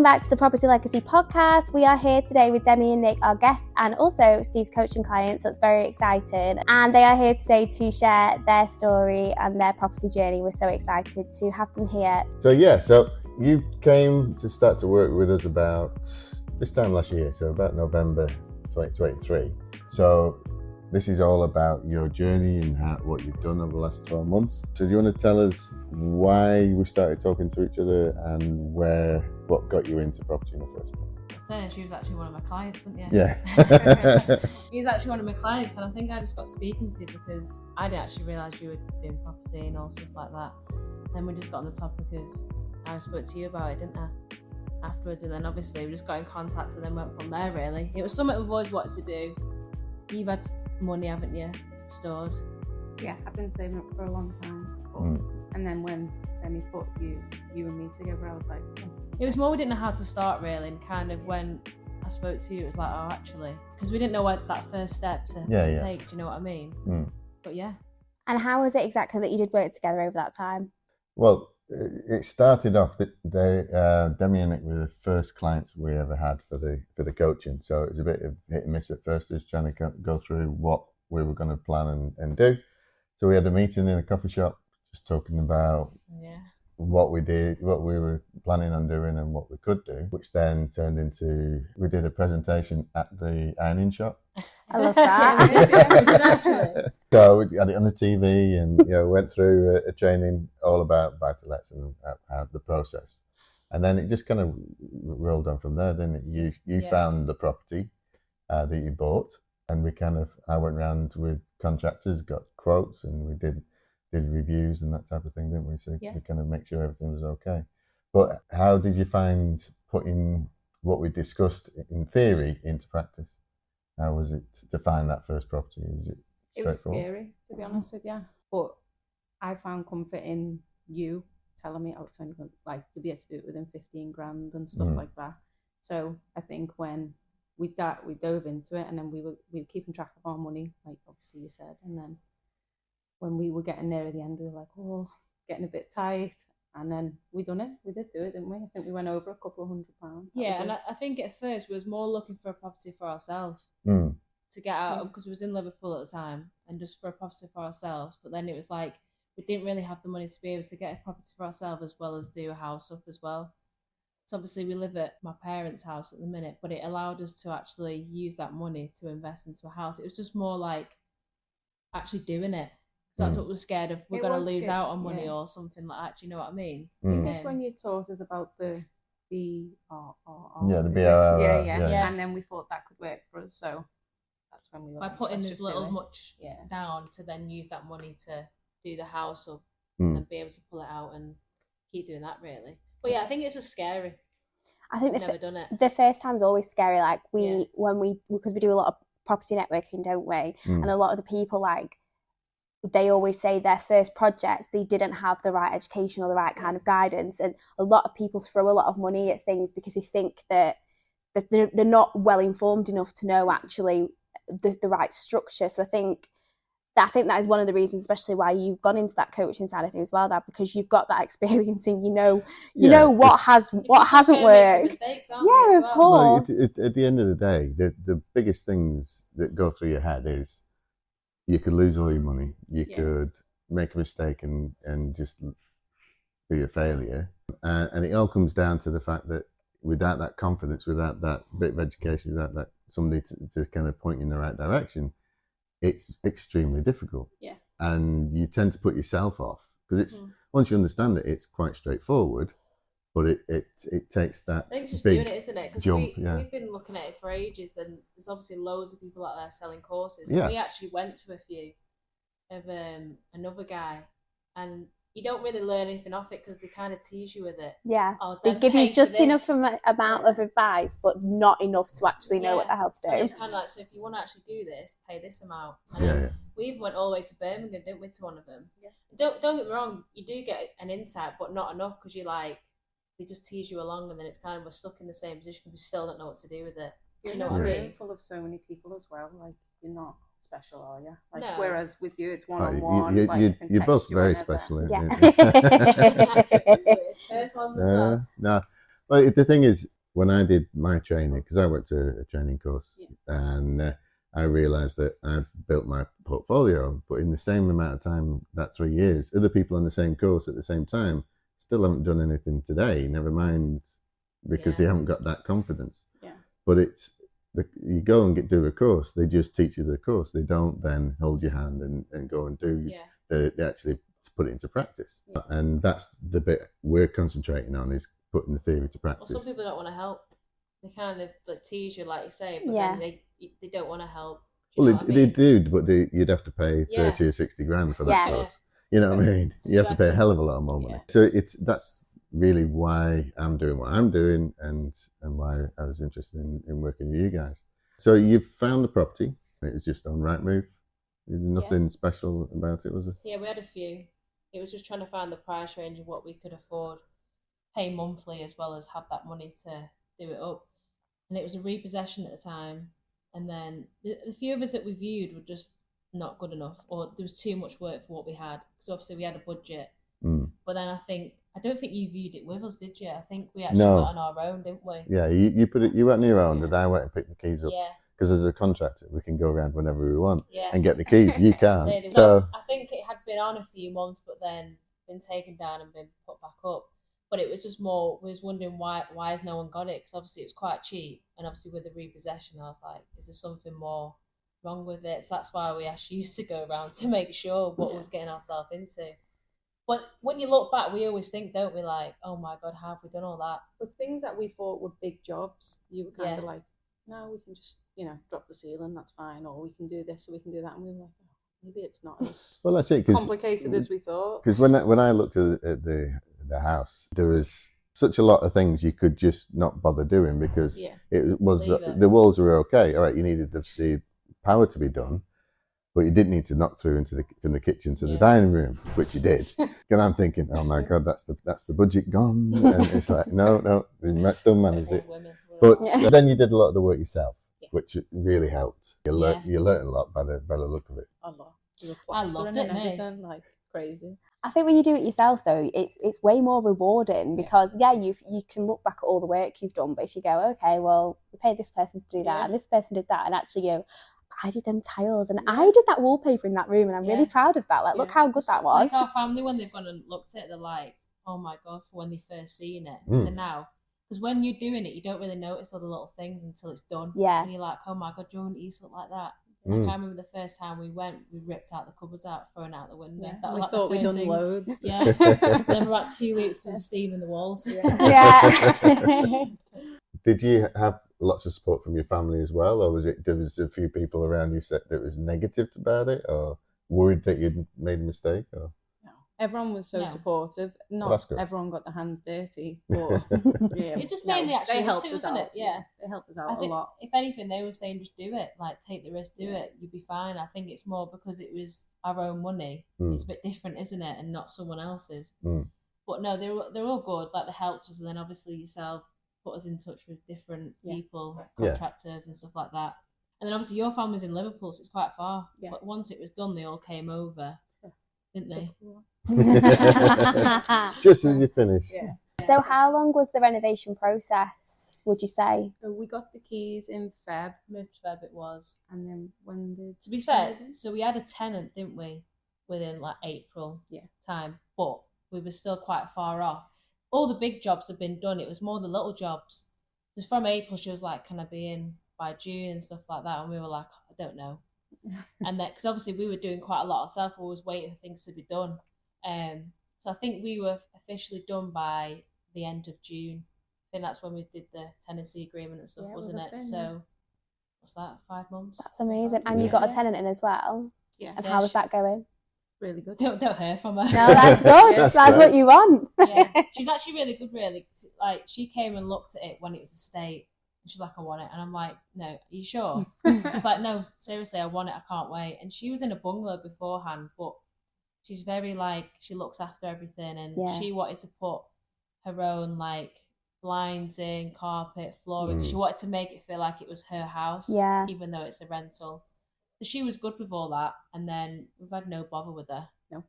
Welcome back to the Property Legacy podcast. We are here today with Demi and Nick, our guests, and also Steve's coaching client, so it's very exciting. And they are here today to share their story and their property journey. We're so excited to have them here. So you came to start to work with us about this time last year, so about November 2023. So this is all about your journey and what you've done over the last 12 months. So do you want to tell us why we started talking to each other and what got you into property in the first place? First, she was actually one of my clients, wasn't you? Yeah. He was actually one of my clients, and I think I just got speaking to you because I didn't actually realise you were doing property and all stuff like that. Then we just got on the topic of, I spoke to you about it, didn't I? Afterwards, and then obviously we just got in contact and then went from there, really. It was something we've always wanted to do. You've had money, haven't you, stored? Yeah, I've been saving up for a long time. And then when Demi put you and me together, I was like, oh. It was more we didn't know how to start, really, and kind of when I spoke to you, it was like, oh, actually, because we didn't know what that first step to take, do you know what I mean? But yeah. And how was it exactly that you did work together over that time? Well, it started off that Demi and Nic were the first clients we ever had for the coaching. So it was a bit of hit and miss at first, just trying to go through what we were going to plan and do. So we had a meeting in a coffee shop, just talking about what we did, what we were planning on doing and what we could do, which then turned into, we did a presentation at the ironing shop. I love that. So we had it on the TV and went through a training all about buy-to-lets and how the process. And then it just kind of rolled on from there. Then you found the property that you bought, and I went around with contractors, got quotes, and we did reviews and that type of thing, didn't we? So to kind of make sure everything was okay. But how did you find putting what we discussed in theory into practice? How was it to find that first property? It was scary, to be honest with you. But I found comfort in you telling me I was only going to be able to do it within 15 grand and stuff like that. So I think when we dove into it, and then we were keeping track of our money, like obviously you said, and then when we were getting near the end, we were like, oh, getting a bit tight. And then we did do it, didn't we? I think we went over a couple of £100. Yeah, and I think at first we was more looking for a property for ourselves to get out, because we was in Liverpool at the time, and just for a property for ourselves. But then it was like, we didn't really have the money to be able to get a property for ourselves as well as do a house up as well. So obviously we live at my parents' house at the minute, but it allowed us to actually use that money to invest into a house. It was just more like actually doing it. That's what we're scared of. We're going to lose out on money or something like that. Do you know what I mean? Because when you taught us about the BRR. Yeah, the BRR. Yeah. And then we thought that could work for us. So that's when we were by putting as little much down to then use that money to do the house up and be able to pull it out and keep doing that, really. But yeah, I think it's just scary. I think never done it. The first time's always scary. Like because we do a lot of property networking, don't we? And a lot of the people, like, they always say their first projects, they didn't have the right education or the right kind of guidance. And a lot of people throw a lot of money at things because they think that they're not well informed enough to know actually the right structure. So I think that is one of the reasons, especially why you've gone into that coaching side of things as well, that because you've got that experience and you know what hasn't worked. Mistakes, of course. Well, at the end of the day, the biggest things that go through your head is, you could lose all your money. You could make a mistake and just be a failure. And it all comes down to the fact that without that confidence, without that bit of education, without that somebody to kind of point you in the right direction, it's extremely difficult. Yeah. And you tend to put yourself off because it's once you understand it, it's quite straightforward. But it takes that I think it's just big doing it, isn't it? Because we've been looking at it for ages. Then there's obviously loads of people out there selling courses. Yeah. We actually went to a few of another guy, and you don't really learn anything off it because they kind of tease you with it. Yeah, they give you just enough amount of advice, but not enough to actually know what the hell to do. And it's kind of like, so if you want to actually do this, pay this amount. And we even went all the way to Birmingham, didn't we, to one of them? Yeah. Don't get me wrong, you do get an insight, but not enough because you're like, they just tease you along, and then it's kind of we're stuck in the same position because we still don't know what to do with it. You know what I mean? Full of so many people as well. Like, you're not special, are you? Like, no. Whereas with you, it's one-on-one. You're both very special. Yeah. First one as well. No, Well, the thing is, when I did my training, because I went to a training course, and I realised that I built my portfolio, but in the same amount of time, that 3 years, other people on the same course at the same time still haven't done anything today, never mind because they haven't got that confidence. Yeah. But you go and do a course, they just teach you the course. They don't then hold your hand and go and do they actually put it into practice. Yeah. And that's the bit we're concentrating on, is putting the theory to practice. Well, some people don't want to help. They kind of like tease you, like you say, but then they don't want to help. Well, they do, but you'd have to pay 30 or 60 grand for that course. You know what I mean? You have to pay a hell of a lot more money. So that's really why I'm doing what I'm doing, and why I was interested in working with you guys. So you've found the property. It was just on Rightmove. Nothing special about it, was it? Yeah, we had a few. It was just trying to find the price range of what we could afford, pay monthly as well as have that money to do it up. And it was a repossession at the time. And then the few of us that we viewed were just not good enough, or there was too much work for what we had, because obviously we had a budget. But then I don't think you viewed it with us, did you? I think we actually got on our own, didn't we? Yeah, you put it. You went on your own, and I went and picked the keys up. Yeah. Because as a contractor, we can go around whenever we want and get the keys. You can't. So I think it had been on a few months, but then been taken down and been put back up. But it was just more, we was wondering why has no one got it? Because obviously it was quite cheap, and obviously with the repossession, I was like, is there something more wrong with it? So that's why we actually used to go around to make sure what we was getting ourselves into. But when you look back, we always think, don't we, like, oh my God, how have we done all that? But things that we thought were big jobs, you were kind of like, no, we can just, drop the ceiling, that's fine, or we can do this or we can do that. And we were like, oh, maybe it's not as that's it, complicated as we thought. Because when I looked at the house, there was such a lot of things you could just not bother doing, because it was the walls were okay. All right, you needed the power to be done, but you didn't need to knock through from the kitchen to the dining room, which you did. And I'm thinking, oh my God, that's the budget gone. And it's like, no, we still managed it. But then you did a lot of the work yourself, which really helped. You learned a lot by the look of it. A lot. I loved it, everything, like crazy. I think when you do it yourself, though, it's way more rewarding, because you can look back at all the work you've done, but if you go, okay, well, we paid this person to do that, and this person did that, and actually you go, I did them tiles, and I did that wallpaper in that room, and I'm really proud of that. Like, look how good that was. Like our family, when they've gone and looked at it, they're like, oh my God, for when they first seen it. So now, because when you're doing it, you don't really notice all the little things until it's done. Yeah. And you're like, oh my God, do you want it used to look like that? Like, I remember the first time we went, we ripped out the cupboards out, thrown out the window. Yeah. That we thought we'd done loads. Yeah. Then about 2 weeks of steam in the walls. Yeah. Did you have lots of support from your family as well, or there was a few people around you that was negative about it, or worried that you'd made a mistake? Or? No, everyone was so supportive. Not everyone got their hands dirty, but it's just mainly actually helped us, isn't it? Yeah, they helped us out a lot. If anything, they were saying just do it, like take the risk, do it, you'll be fine. I think it's more because it was our own money. It's a bit different, isn't it, and not someone else's. But no, they're all good. Like, they helped us, and then obviously yourself put us in touch with different people, contractors and stuff like that. And then obviously your family's in Liverpool, so it's quite far. Yeah. But once it was done, they all came over, didn't they? Just as you finished. Yeah. So how long was the renovation process, would you say? So we got the keys in Feb. Mid-Feb it was. And then when did... To be fair, so we had a tenant, didn't we, within like April time, but we were still quite far off. All the big jobs have been done. It was more the little jobs. Just from April, she was like, can I be in by June and stuff like that? And we were like, I don't know. And then, because obviously we were doing quite a lot ourselves, we was waiting for things to be done. So I think we were officially done by the end of June. I think that's when we did the tenancy agreement and stuff, wasn't it? So what's that, 5 months? That's amazing. And you got a tenant in as well? Yeah. And how was that going? Really good. Don't hear from her. No, that's good. That's what you want. Yeah, she's actually really good. Really, like, she came and looked at it when it was a state. And she's like, I want it, and I'm like, no, are you sure? She's like, no, seriously, I want it. I can't wait. And she was in a bungalow beforehand, but she's very like, she looks after everything, and she wanted to put her own like blinds in, carpet, flooring. She wanted to make it feel like it was her house, even though it's a rental. So she was good with all that, and then we've had no bother with her. No,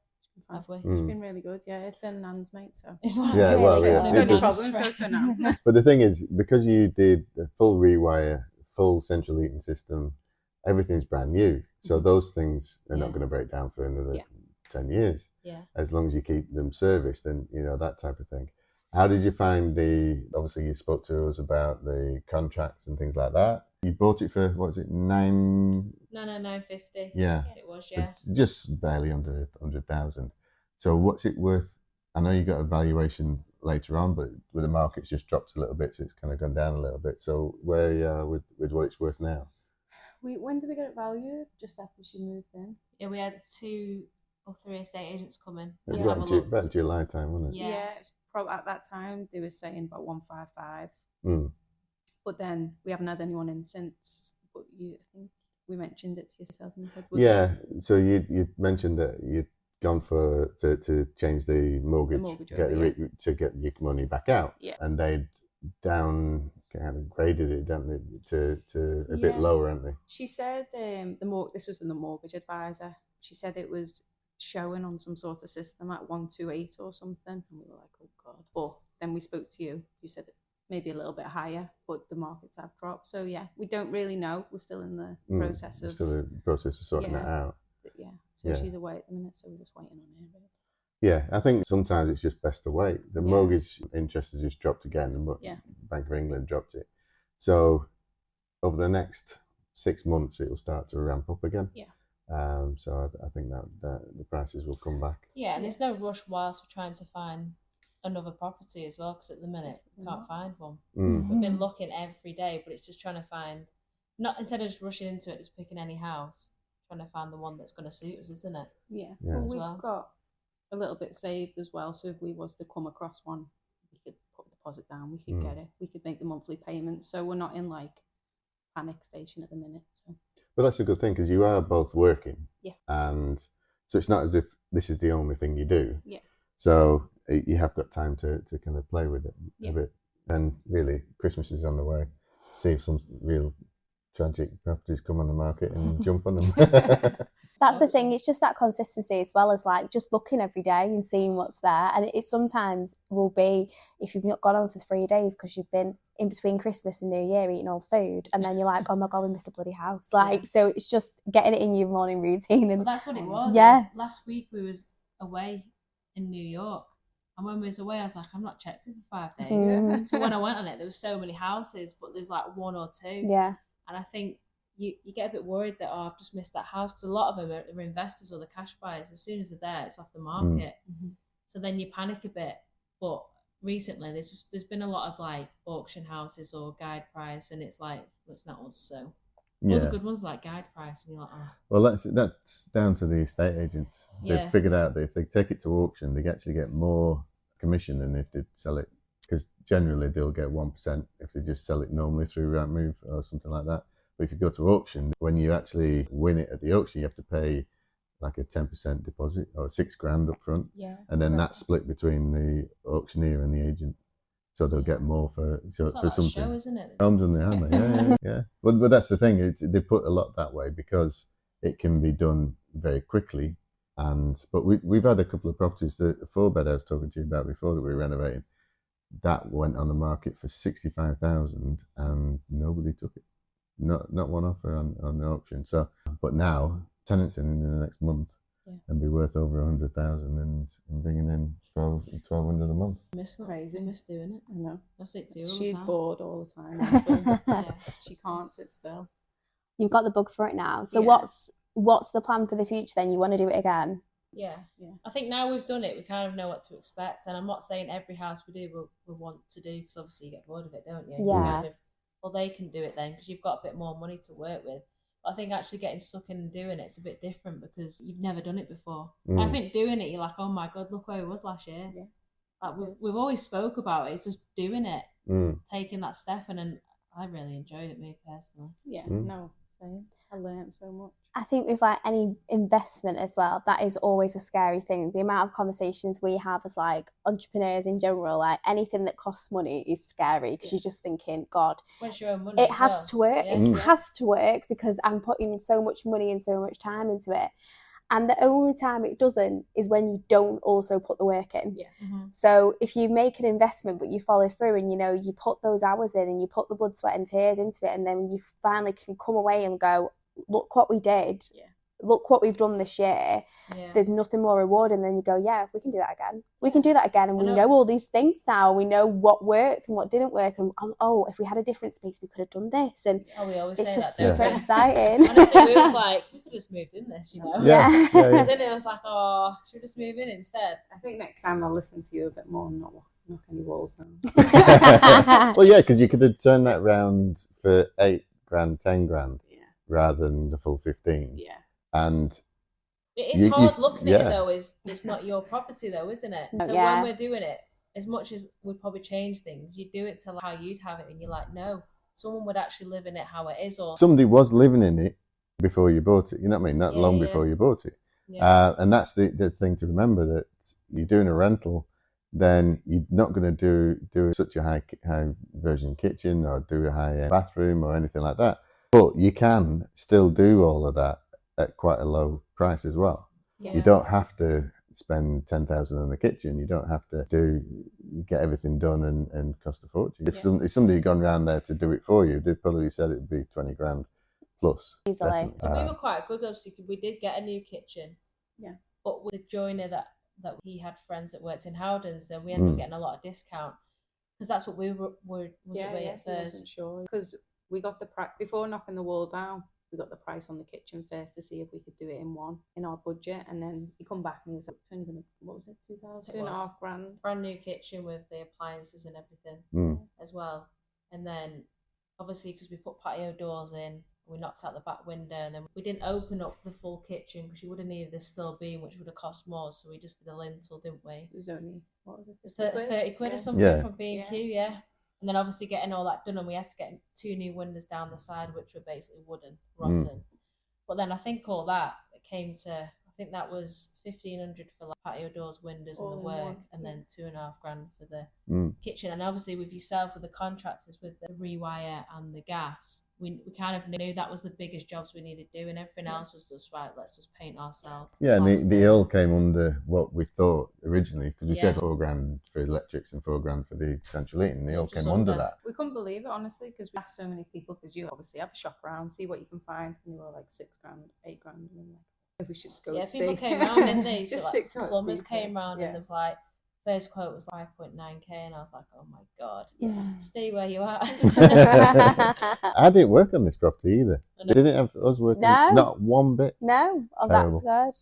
Have we? It's been really good. Yeah, it's a Nan's, mate. So yeah, well, yeah. If any problems, go to a Nan. But the thing is, because you did the full rewire, full central heating system, everything's brand new. So those things are not going to break down for another 10 years. Yeah. As long as you keep them serviced and, you know, that type of thing. How did you find obviously you spoke to us about the contracts and things like that. You bought it for, what was it, $950. Yeah. It was, yeah. So just barely under 100,000. So what's it worth? I know you got a valuation later on, but with the market's just dropped a little bit, so it's kind of gone down a little bit. So where you are with what it's worth now? When did we get it valued? Just after she moved in. Yeah, we had 2 or 3 estate agents come in. It was about July time, wasn't it? Yeah, it's probably at that time they were saying about 155. But then we haven't had anyone in since. But I think we mentioned it to yourself and you said, so you mentioned that you'd gone to change the mortgage, to get your money back out, and they'd downgraded it, don't they, to a bit lower, haven't they? She said this was in the mortgage advisor. She said it was showing on some sort of system at 128 or something, and we were like, oh god. But then we spoke to you. You said maybe a little bit higher, but the markets have dropped. So yeah, we don't really know. We're still in the process of sorting that out. So she's away at the minute, so we're just waiting on her. Yeah, I think sometimes it's just best to wait. The mortgage interest has just dropped again. The Bank of England dropped it. So over the next 6 months, it will start to ramp up again. Yeah. So I think that the prices will come back. Yeah, and there's no rush whilst we're trying to find another property as well, because at the minute we can't find one. We've been looking every day, but it's just trying to find, not instead of just rushing into it, just picking any house, trying to find the one that's going to suit us, isn't it? Yeah. Well, we've got a little bit saved as well, so if we was to come across one, we could put the deposit down, we could get it, we could make the monthly payments, so we're not in like panic station at the minute. So. But that's a good thing, because you are both working, and so it's not as if this is the only thing you do. Yeah. So you have got time to kind of play with it a bit. And really, Christmas is on the way. See if some real tragic properties come on the market and jump on them. That's the thing. It's just that consistency, as well as like just looking every day and seeing what's there. And it sometimes will be, if you've not gone on for 3 days because you've been in between Christmas and New Year eating old food, and then you're like, oh my god, we missed the bloody house. Like, so it's just getting it in your morning routine. And that's what it was. Yeah. Last week we was away in New York, and when we was away, I was like, I'm not checked it for 5 days. So when I went on it, there was so many houses, but there's like 1 or 2. Yeah. And I think you get a bit worried that, I've just missed that house, because a lot of them are investors or the cash buyers. As soon as they're there, it's off the market. So then you panic a bit. But recently there's been a lot of like auction houses or guide price, and it's like, well, it's not us. So all the good ones like guide price, and you're like, oh. Well, that's down to the estate agents. They've figured out that if they take it to auction, they actually get more commission than if they sell it, because generally they'll get 1% if they just sell it normally through Rightmove or something like that. But if you go to auction, when you actually win it at the auction, you have to pay like a 10% deposit or $6,000 up front. Yeah. And then that's split between the auctioneer and the agent. So they'll get more for something. Show, isn't it? Homes on the hammer, yeah. But that's the thing. They put a lot that way because it can be done very quickly. But we've had a couple of properties. The 4-bed I was talking to you about before that we were renovating, that went on the market for $65,000 and nobody took it. Not one offer on the auction. So, but now tenants in the next month and be worth over 100,000 and bringing in 1,200 a month. Miss doing it. I know. That's it too. She's bored all the time. Honestly. She can't sit still. You've got the bug for it now. So what's the plan for the future then? You want to do it again? Yeah. I think now we've done it, we kind of know what to expect. And I'm not saying every house we do we'll want to do, because obviously you get bored of it, don't you? Yeah. Well, they can do it then because you've got a bit more money to work with. But I think actually getting stuck in and doing it's a bit different because you've never done it before. I think doing it, you're like, oh my god, look where I was last year. Yeah. Like we've always spoke about it. It's just doing it, taking that step, and I really enjoyed it, me personally. Yeah, no, same. I learned so much. I think with like any investment as well, that is always a scary thing. The amount of conversations we have as like entrepreneurs in general, like anything that costs money is scary because you're just thinking, God, where's your own money? It has to work. Yeah. It has to work because I'm putting so much money and so much time into it. And the only time it doesn't is when you don't also put the work in. Yeah. So if you make an investment but you follow through and, you know, you put those hours in and you put the blood, sweat and tears into it, and then you finally can come away and go, look what we did. Yeah. Look what we've done this year. Yeah. There's nothing more rewarding than you go, yeah, we can do that again. We can do that again. And we know all these things now. We know what worked and what didn't work. And oh, if we had a different space, we could have done this. And we always it's say just that, super exciting. Honestly, we was like, we could have just moved in this, you know? Yeah. Because then it was like, oh, should we just move in instead? I think next time I'll listen to you a bit more and not knock any walls down. Well, yeah, because you could have turned that round for 8 grand, 10 grand, rather than the full 15. Yeah. And it is hard looking at it though. It's not your property though, isn't it? So when we're doing it, as much as we'd probably change things, you do it to how you'd have it, and you're like, no, someone would actually live in it how it is, or somebody was living in it before you bought it. You know what I mean? Not long before you bought it. Yeah. And that's the thing to remember, that you're doing a rental, then you're not going to do such a high version kitchen or do a high bathroom or anything like that. But you can still do all of that at quite a low price as well. Yeah. You don't have to spend 10,000 on the kitchen. You don't have to get everything done and cost a fortune. If somebody had gone around there to do it for you, they'd probably said it'd be 20 grand plus. Easily. So we were quite good, obviously. We did get a new kitchen. Yeah. But with the joiner that he had friends that worked in Howden, so we ended up getting a lot of discount, because that's what we were at first. Sure, because we got the price before knocking the wall down. We got the price on the kitchen first to see if we could do it in our budget, and then he come back and he was like, what was it, 2,000? 2.5 grand. Brand new kitchen with the appliances and everything as well. And then obviously, because we put patio doors in, we knocked out the back window, and then we didn't open up the full kitchen because you would have needed a steel beam, which would have cost more. So we just did a lintel, didn't we? It was only, what was it? It was 30 quid or something from B&Q, And then obviously getting all that done, and we had to get 2 new windows down the side, which were basically wooden, rotten. But then I think all that, it came to, I think that was 1,500 for like patio doors, windows and the work, and then 2.5 grand for the kitchen. And obviously with yourself, with the contractors, with the rewire and the gas, we kind of knew that was the biggest jobs we needed to do, and everything else was just, right, let's just paint ourselves. Yeah, and the all came under what we thought originally, because we said 4 grand for electrics and 4 grand for the central heating. They all came under that. We couldn't believe it, honestly, because we asked so many people, because you obviously have a shop around, see what you can find, and you were like 6 grand, 8 grand, and I'm like, if we should just go. Yeah, people came round, didn't they? Just so, stick like, to plumbers came round, and it was like, first quote was 5.9k, and I was like, oh my god, stay where you are. I didn't work on this property either. They didn't have us working, not one bit. No, that's good.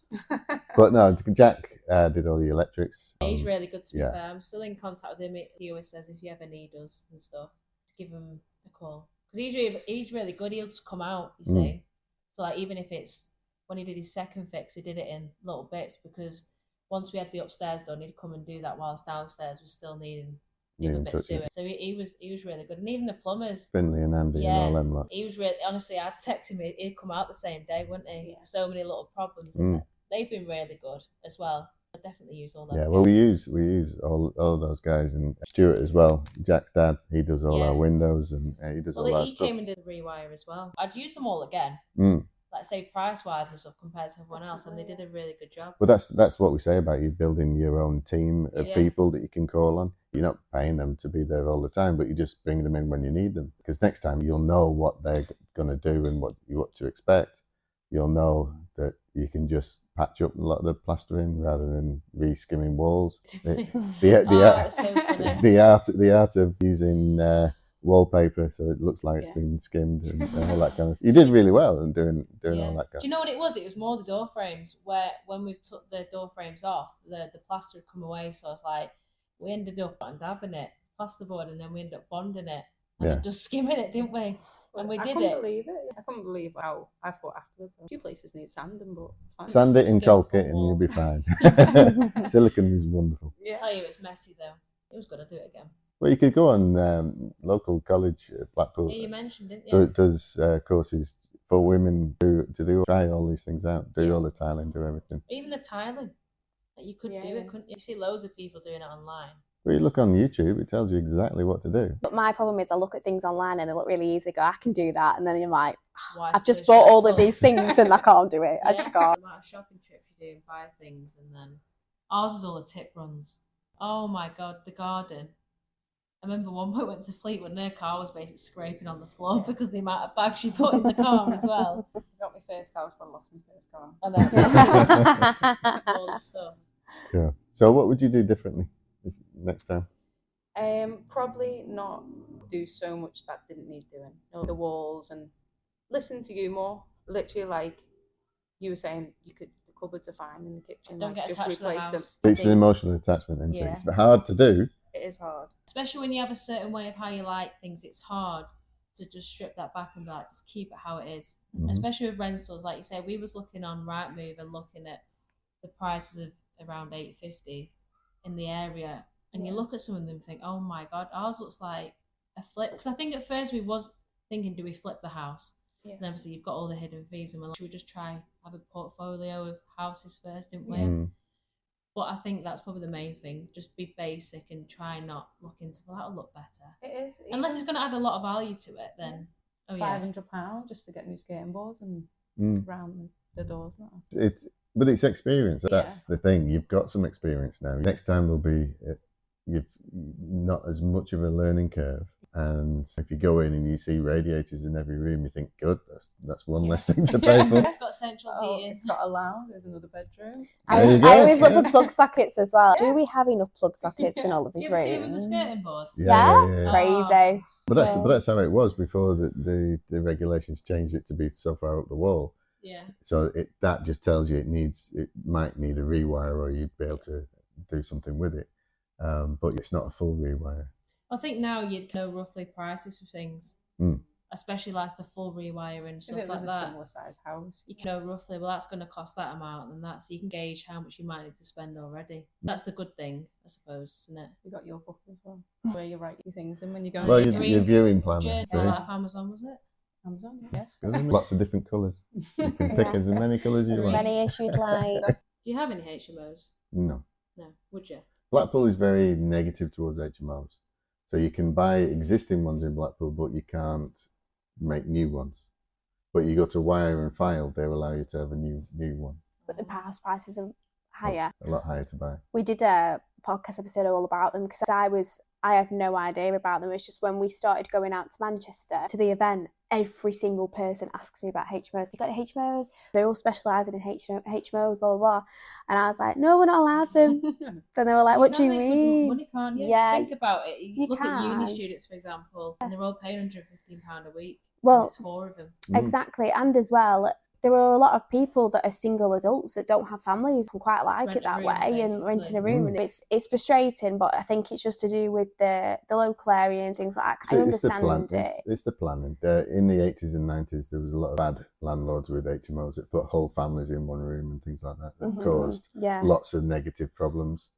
But no, Jack did all the electrics. He's really good, to be fair. I'm still in contact with him. He always says if you ever need us and stuff, to give him a call, because he's really good. He'll just come out, you see. So like, even if it's when he did his second fix, he did it in little bits, because once we had the upstairs done, he'd come and do that, whilst downstairs was still needing other bits doing. So he was really good. And even the plumbers, Finley and Andy and all them lot. He was really, honestly, I'd text him, he'd come out the same day, wouldn't he? So many little problems in it. They've been really good as well. I definitely use all them. Yeah, well, we use all those guys, and Stuart as well. Jack's dad, he does all our windows, and he does all our stuff. He came and did the rewire as well. I'd use them all again. Like, say, price-wise and stuff compared to everyone else, and they did a really good job. Well, that's what we say about you building your own team of people that you can call on. You're not paying them to be there all the time, but you just bring them in when you need them. Because next time you'll know what they're going to do and what to expect. You'll know that you can just patch up a lot of the plastering rather than re-skimming walls. The art of using wallpaper so it looks like it's been skimmed and all that kind of stuff. You did really well in doing all that kind. Do you know what it was? It was more the door frames, where when we took the door frames off, the plaster had come away, so I was like, we ended up dabbing it, plasterboard, and then we ended up bonding it and then just skimming it, didn't we? And we did it. I couldn't believe how I thought afterwards. A few places need sanding, but it's fine. Sand it and caulk it and you'll be fine. Silicon is wonderful. I tell you, it's messy though. It was going to do it again. Well, you could go on local college, Blackpool. Yeah, you mentioned, didn't you? It does courses for women to try all these things out, do all the tiling, do everything. Even the tiling, that you could do it, couldn't you? You see loads of people doing it online. But you look on YouTube, it tells you exactly what to do. But my problem is I look at things online and they look really easy. I go, I can do that. And then I'm like, Why I've just bought all of these things and I can't do it. I just can't. The amount of shopping trips you do and buy things, and then ours was all the tip runs. Oh my God, the garden. I remember one point went to Fleetwood and her car was basically scraping on the floor because the amount of bags she put in the car as well. I got my first house, but I lost my first car. I know. All the stuff. Yeah. So what would you do differently next time? Probably not do so much that didn't need doing. You know, the walls, and listen to you more. Literally, like you were saying, the cupboards are fine in the kitchen. Don't like, get just attached to the replace house. them. It's an emotional attachment, isn't it? Yeah. It's hard to do. It is hard. Especially when you have a certain way of how you like things, it's hard to just strip that back and be like, just keep it how it is. Mm-hmm. Especially with rentals, like you say, we was looking on Rightmove and looking at the prices of around $850 in the area, and you look at some of them and think, oh my God, ours looks like a flip. Because I think at first we was thinking, do we flip the house? Yeah. And obviously you've got all the hidden fees, and we're like, should we just try have a portfolio of houses first, didn't we? Mm. But I think that's probably the main thing. Just be basic and try not look into, well, that'll look better. It is. Unless it's going to add a lot of value to it, then £500 just to get new skating boards and round the doors. But it's experience. That's the thing. You've got some experience now. Next time will be you've not as much of a learning curve. And if you go in and you see radiators in every room, you think, good, that's one less thing to pay for. It's got central heating. It's got a lounge. There's another bedroom. I always look for plug sockets as well. Do we have enough plug sockets in all of these rooms? You ever see them with the skirting boards? Yeah, it's crazy. But that's how it was before the regulations changed it to be so far up the wall. Yeah. So that just tells you it might need a rewire, or you'd be able to do something with it. But it's not a full rewire. I think now you'd know roughly prices for things, especially like the full rewire and stuff like that. If it was a similar size house, you can know roughly, well, that's going to cost that amount, and so you can gauge how much you might need to spend already. That's the good thing, I suppose, isn't it? You got your book as well, where you write your things in when you go. Well, your viewing plan. Off Amazon, was it? Amazon, yes. Lots of different colours. You can pick as many colours you want. As many as you'd like. Do you have any HMOs? No. No. Would you? Blackpool is very negative towards HMOs. So you can buy existing ones in Blackpool, but you can't make new ones. But you go to Wire and File, they allow you to have a new one. But the house prices are higher. A lot higher to buy. We did a podcast episode all about them because I had no idea about them. It's just when we started going out to Manchester to the event, every single person asks me about HMOs. They got HMOs. They're all specialising in HMOs, blah, blah, blah. And I was like, no, we're not allowed them. Then they were like, what do you mean? Money, can't you? Yeah. Think about it. You look at uni students, for example, and they're all paying £115 a week. Well, there's 4 of them. Exactly. And as well, there are a lot of people that are single adults that don't have families and quite like it that way and renting a room. And it's frustrating, but I think it's just to do with the local area and things like that. So I understand it's the planning. In the 80s and 90s, there was a lot of bad landlords with HMOs that put whole families in one room and things like that caused lots of negative problems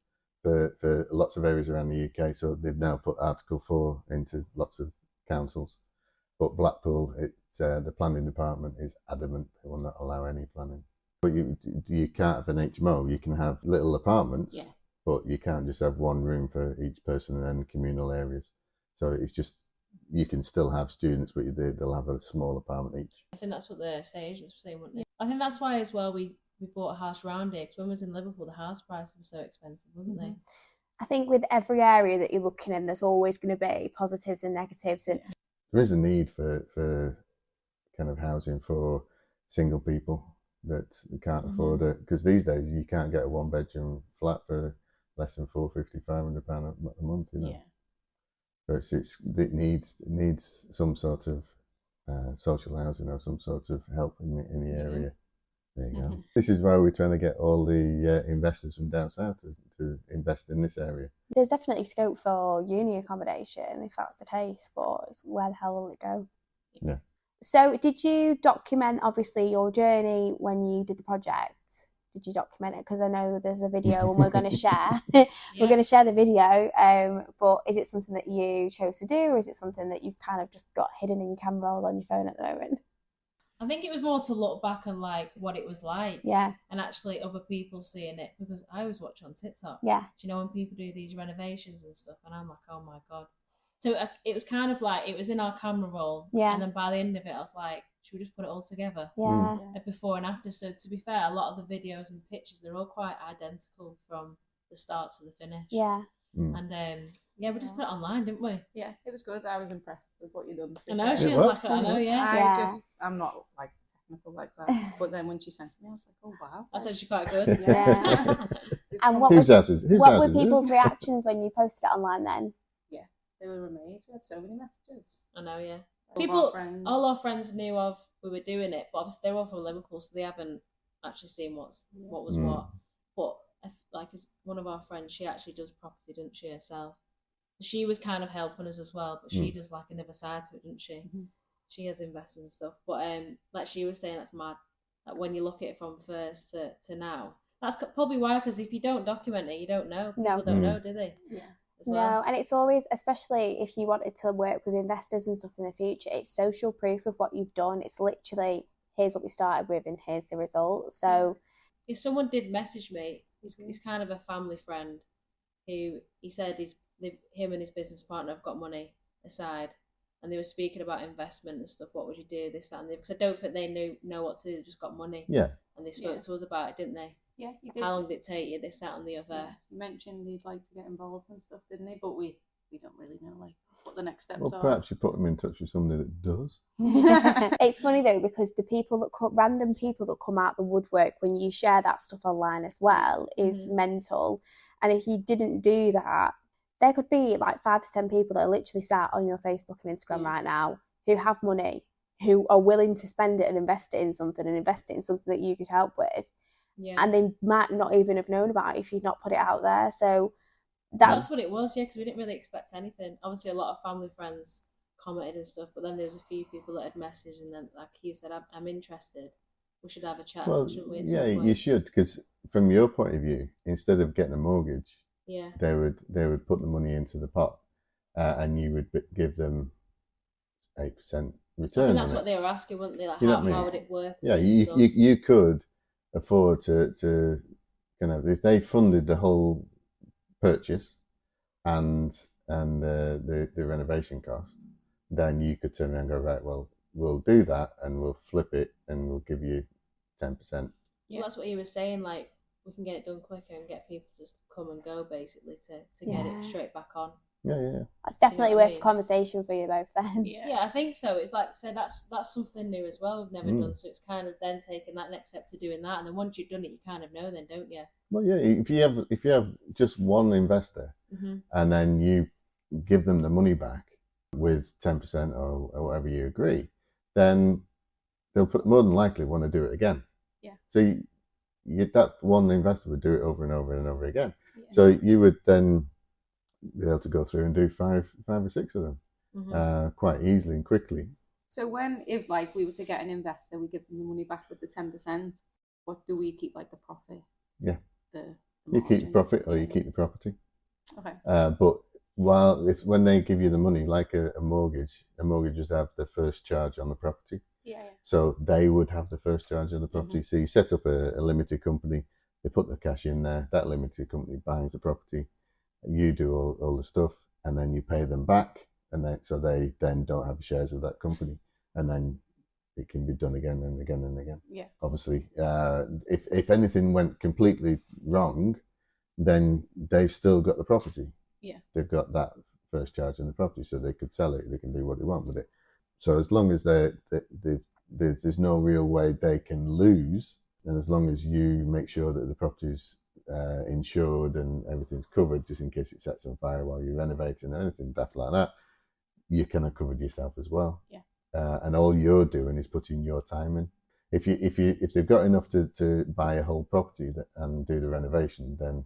for lots of areas around the UK. So they've now put Article 4 into lots of councils. But Blackpool, the planning department is adamant they will not allow any planning. But you can't have an HMO. You can have little apartments, but you can't just have one room for each person and then communal areas. So it's just, you can still have students, but they'll have a small apartment each. I think that's what the estate agents were saying, weren't they? I think that's why as well we bought a house around here, because when we was in Liverpool, the house prices were so expensive, wasn't they? I think with every area that you're looking in, there's always going to be positives and negatives. And there is a need for kind of housing for single people that can't afford it, because these days you can't get a 1-bedroom flat for less than £450-500 a month, you know. So it needs some sort of social housing or some sort of help in the area. There you go. This is why we're trying to get all the investors from down south to invest in this area. There's definitely scope for uni accommodation if that's the case, but where the hell will it go? Yeah. So did you document, obviously, your journey when you did the project? Did you document it? Because I know there's a video and we're going to share. We're going to share the video. But is it something that you chose to do, or is it something that you've kind of just got hidden in your camera roll on your phone at the moment? I think it was more to look back on like what it was like. Yeah. And actually other people seeing it, because I always watch on TikTok. Yeah. Do you know when people do these renovations and stuff, and I'm like, oh my God. So it was kind of like, it was in our camera roll. Yeah. And then by the end of it, I was like, should we just put it all together? Yeah. Before and after. So to be fair, a lot of the videos and pictures, they're all quite identical from the start to the finish. Yeah. And we just put it online, didn't we? Yeah, it was good. I was impressed with what you done. I know, she was like, I know, I'm not like technical like that. But then when she sent it me, I was like, oh wow. That's actually quite good. Yeah. And what were people's reactions when you posted it online then? Yeah, they were amazed. We had so many messages. I know, yeah. All our friends knew of we were doing it, but obviously they're all from Liverpool, so they haven't actually seen what was what. But like one of our friends, she actually does property, doesn't she, herself? She was kind of helping us as well, but she does like another side to it, doesn't she? She has investors and stuff. But like she was saying, that's mad. Like when you look at it from first to now, that's probably why. Because if you don't document it, you don't know. People don't know, do they? Yeah. No, and it's always, especially if you wanted to work with investors and stuff in the future, it's social proof of what you've done. It's literally, here's what we started with and here's the result. So if someone did message me, he's kind of a family friend who he said him and his business partner have got money aside, and they were speaking about investment and stuff. What would you do, this, that, and the other? Because I don't think they know what to do. They just got money. Yeah. And they spoke to us about it, didn't they? Yeah, you did. How long did it take you, this, that, and the other? Yes, you mentioned he'd like to get involved and stuff, didn't he? But we don't really know like what the next steps are. Perhaps you put him in touch with somebody that does. It's funny though, because the random people that come out the woodwork when you share that stuff online as well is mental. And if you didn't do that, there could be like 5 to 10 people that are literally sat on your Facebook and Instagram right now who have money, who are willing to spend it and invest it in something that you could help with. Yeah. And they might not even have known about it if you'd not put it out there. So that's what it was, because we didn't really expect anything. Obviously, a lot of family friends commented and stuff, but then there was a few people that had messaged, and then, like you said, I'm interested. We should have a chat, shouldn't we? Yeah, you should, because from your point of view, instead of getting a mortgage, they would put the money into the pot, and you would give them 8% return. I think that's what they were asking, weren't they? Like, how would it work? Yeah, you could afford to kind of, if they funded the whole purchase and the renovation cost, then you could turn around and go, right, well, we'll do that and we'll flip it and we'll give you 10%. Well, that's what he was saying, like we can get it done quicker and get people to come and go, basically, to get it straight back on. Yeah. That's definitely worth a conversation for you both then. Yeah, I think so. It's like I said, that's something new as well we've never done. So it's kind of then taking that next step to doing that, and then once you've done it, you kind of know then, don't you? Well, yeah. If you have just one investor, and then you give them the money back with 10% or whatever you agree, then they'll more than likely want to do it again. Yeah. So that one investor would do it over and over and over again. Yeah. So you would then be able to go through and do five or six of them quite easily and quickly. So if like we were to get an investor, we give them the money back with the 10%, what do we keep, like the profit? Yeah. The you keep the profit or you keep the property. Okay. But when they give you the money, like a mortgages have the first charge on the property. Yeah. So they would have the first charge on the property. So you set up a limited company, they put the cash in there, that limited company buys the property, you do all the stuff, and then you pay them back, and they then don't have shares of that company, and then it can be done again and again and again. Yeah. Obviously, if anything went completely wrong, then they've still got the property. Yeah. They've got that first charge on the property, so they could sell it. They can do what they want with it. So as long as there's no real way they can lose, and as long as you make sure that the property's insured and everything's covered, just in case it sets on fire while you're renovating or anything daft like that, you kind of covered yourself as well. Yeah. And all you're doing is putting your time in. If they've got enough to buy a whole property and do the renovation, then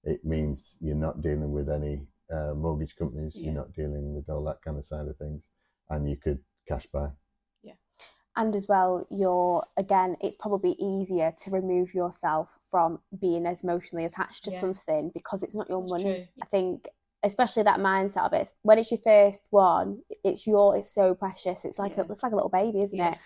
it means you're not dealing with any mortgage companies. Yeah. You're not dealing with all that kind of side of things, and you could cash buy. Yeah. And as well, it's probably easier to remove yourself from being as emotionally attached to something because it's not your money. True. I think especially that mindset of it. When it's your first one, it's so precious. It's like it's like a little baby, isn't it?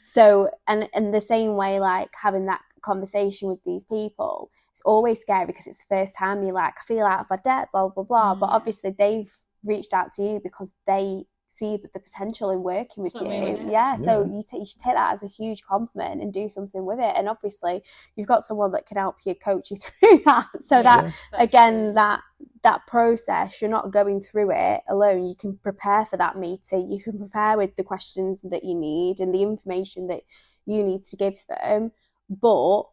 So, and the same way, like having that conversation with these people, it's always scary because it's the first time you're like, I feel out of my depth, blah, blah, blah. But obviously they've reached out to you because they see the potential in working with you. So you should take that as a huge compliment and do something with it. And obviously you've got someone that can help you, coach you through that. So that again, that process, you're not going through it alone. You can prepare for that meeting. You can prepare with the questions that you need and the information that you need to give them. But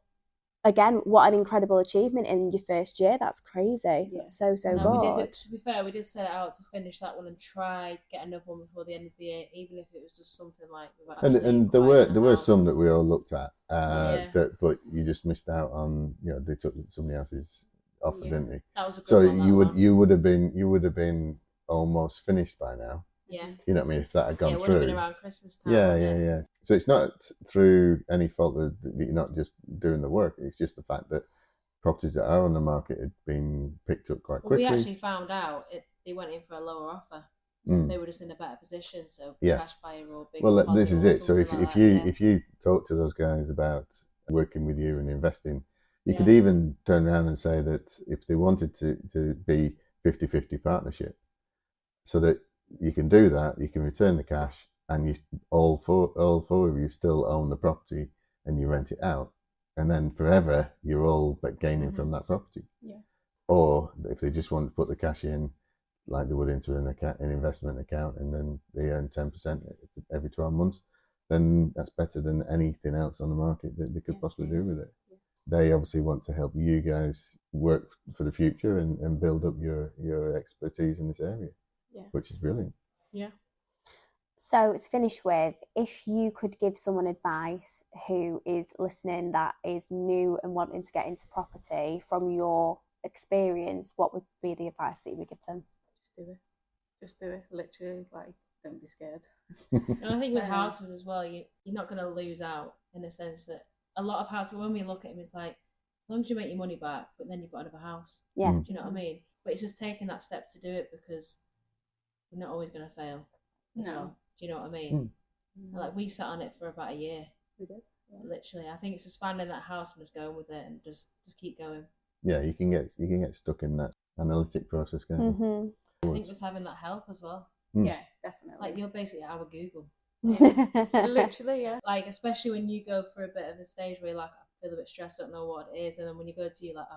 again, what an incredible achievement in your first year. That's crazy. That's so good. To be fair, we did set it out to finish that one and try get another one before the end of the year, even if it was just something like. And there were some that we all looked at, but you just missed out on. They took somebody else's offer, didn't they? That was a good so one, you would have been almost finished by now. Yeah. You know what I mean? If that had gone through. It would have been around Christmas time. Yeah. So it's not through any fault that you're not just doing the work. It's just the fact that properties that are on the market had been picked up quite quickly. We actually found out they went in for a lower offer. They were just in a better position. So cash buyer or big. Well, this is it. So if you talk to those guys about working with you and investing, you could even turn around and say that if they wanted to be 50-50 partnership, so that you can do that, you can return the cash, and you all four of you still own the property, and you rent it out, and then forever you're all but gaining from that property. Yeah. Or if they just want to put the cash in, like they would into an investment account, and then they earn 10% every 12 months, then that's better than anything else on the market that they could possibly do with it. Yeah. They obviously want to help you guys work for the future and build up your expertise in this area. Yeah. Which is brilliant. Yeah. So it's finished with, if you could give someone advice who is listening that is new and wanting to get into property from your experience, what would be the advice that you would give them? Just do it. Literally, like, don't be scared. And I think with houses as well, you're not going to lose out in the sense that a lot of houses, when we look at them, it's like, as long as you make your money back, but then you've got another house. Yeah. Do you know what I mean? But it's just taking that step to do it because you're not always going to fail. Well. Do you know what I mean? Like, we sat on it for about a year. We did. Yeah. Literally, I think it's just finding that house and just going with it and just keep going. Yeah, you can get stuck in that analytic process, can't you? I think just having that help as well. Yeah, definitely. Like, you're basically our Google. Yeah. Literally, yeah. Like, especially when you go for a bit of a stage where you're like, I feel a bit stressed, don't know what it is, and then when you go to you, like,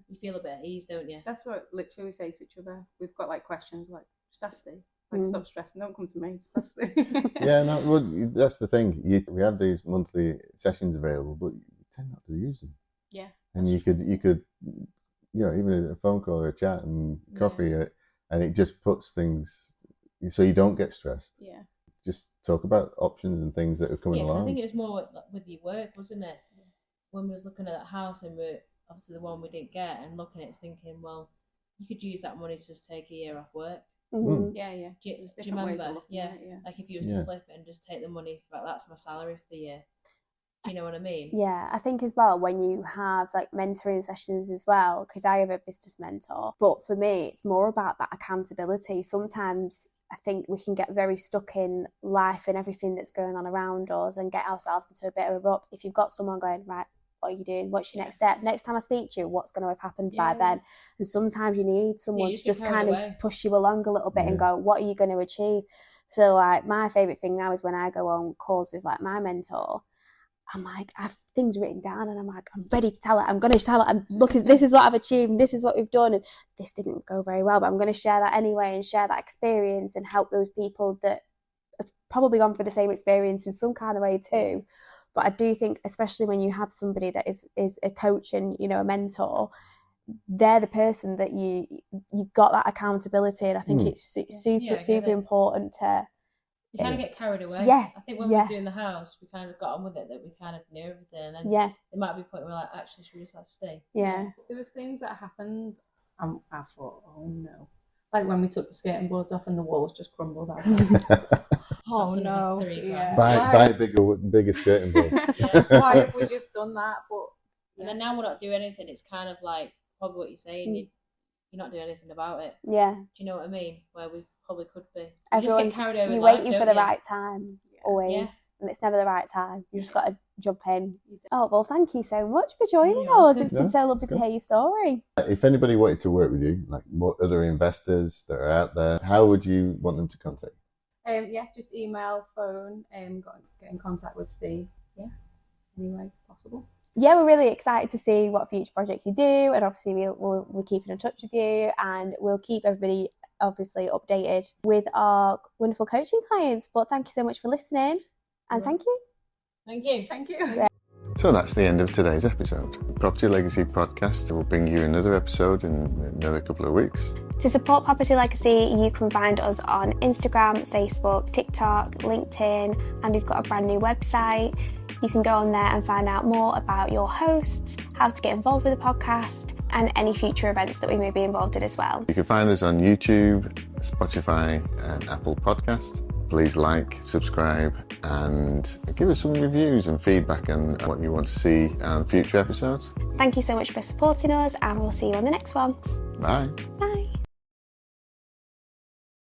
you feel a bit at ease, don't you? That's what literally we say to each other. We've got like questions like, just ask Steve. Like, stop stressing, don't come to me, just ask Steve. Yeah, no, well, that's the thing. We have these monthly sessions available, but you tend not to use them. Yeah. And you could, even a phone call or a chat and coffee, and it just puts things so you don't get stressed. Yeah. Just talk about options and things that are coming along. I think it was more with your work, wasn't it? When we was looking at that house and we're obviously the one we didn't get, and looking at it thinking, well, you could use that money to just take a year off work. Yeah. Do you remember? Yeah. Like, if you was to flip it and just take the money, that's my salary for the year. Do you know what I mean? Yeah, I think as well, when you have like mentoring sessions as well, because I have a business mentor, but for me, it's more about that accountability. Sometimes I think we can get very stuck in life and everything that's going on around us and get ourselves into a bit of a rut. If you've got someone going, right, what are you doing? What's your next step? Next time I speak to you, what's going to have happened by then? And sometimes you need someone to just kind of push you along a little bit and go, what are you going to achieve? So like, my favourite thing now is when I go on calls with like my mentor, I'm like, I have things written down and I'm like, I'm ready to tell it. I'm going to tell it. And look, this is what I've achieved. This is what we've done. And this didn't go very well, but I'm going to share that anyway and share that experience and help those people that have probably gone for the same experience in some kind of way too. But I do think, especially when you have somebody that is a coach and, a mentor, they're the person that you've got that accountability. And I think it's super important to... You kind of get carried away. Yeah. I think when we were doing the house, we kind of got on with it, that we kind of knew everything. And then there might be a point where we're like, actually, should we just stay? Yeah. There was things that happened, and I thought, oh no. Like when we took the skating boards off and the walls just crumbled out. Oh no. Yeah. Buy bigger skating boards. Why have we just done that? But and then now we're not doing anything. It's kind of like, probably what you're saying, you're not doing anything about it. Yeah. Do you know what I mean? Where we probably could be. Everyone's, just get carried over. You're life, waiting for the right time, always. And it's never the right time. You just got to jump in. Oh, well, thank you so much for joining us. It's been so lovely to hear your story. If anybody wanted to work with you, like more other investors that are out there, how would you want them to contact you? Just email, phone, get in contact with Steve. Yeah, any way possible. Yeah, we're really excited to see what future projects you do, and obviously we're keeping in touch with you, and we'll keep everybody obviously updated with our wonderful coaching clients. But thank you so much for listening, and thank you. Thank you. Thank you. Yeah. So that's the end of today's episode. Property Legacy Podcast will bring you another episode in another couple of weeks. To support Property Legacy, you can find us on Instagram, Facebook, TikTok, LinkedIn, and we've got a brand new website. You can go on there and find out more about your hosts, how to get involved with the podcast, and any future events that we may be involved in as well. You can find us on YouTube, Spotify, and Apple Podcasts. Please like, subscribe, and give us some reviews and feedback on what you want to see on future episodes. Thank you so much for supporting us, and we'll see you on the next one. Bye. Bye.